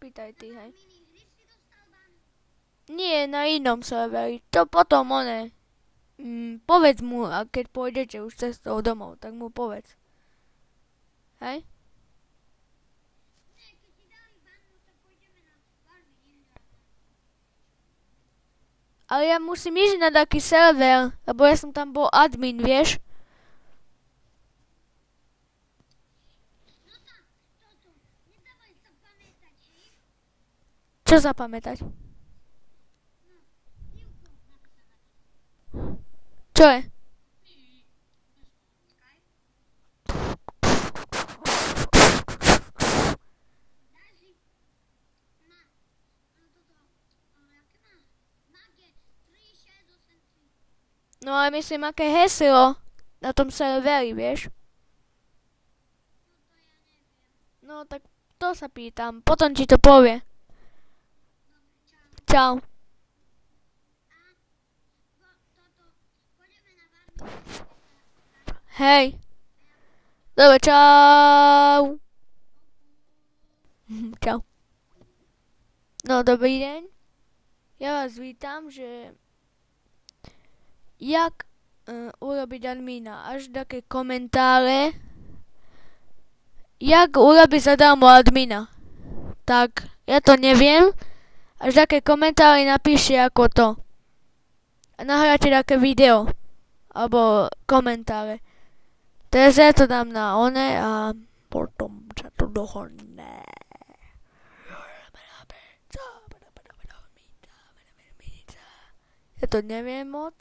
zapýtaj ty, hej. Nie, na inom serveri. To potom one. Povedz mu, a keď pôjdete už cestou domov, tak mu povedz. Hej? Ale ja musím ísť na taký server, lebo ja som tam bol admin, vieš? Čo zapamätať? Čo je? No ale myslím, aké heslo na tom serveri, vieš? No tak to sa pýtam, potom ti to povie. Čau. Hej. Dobre, čau. Čau. No, dobrý deň. Ja vás vítam, že jak urobiť admina, až také komentáre, jak urobiť zadarmo admina. Tak, ja to neviem, až také komentáre napíšte ako to. A nahráte také video, alebo komentáre. Teraz ja to dám na one a potom sa to dohodne. Ja to neviem moc.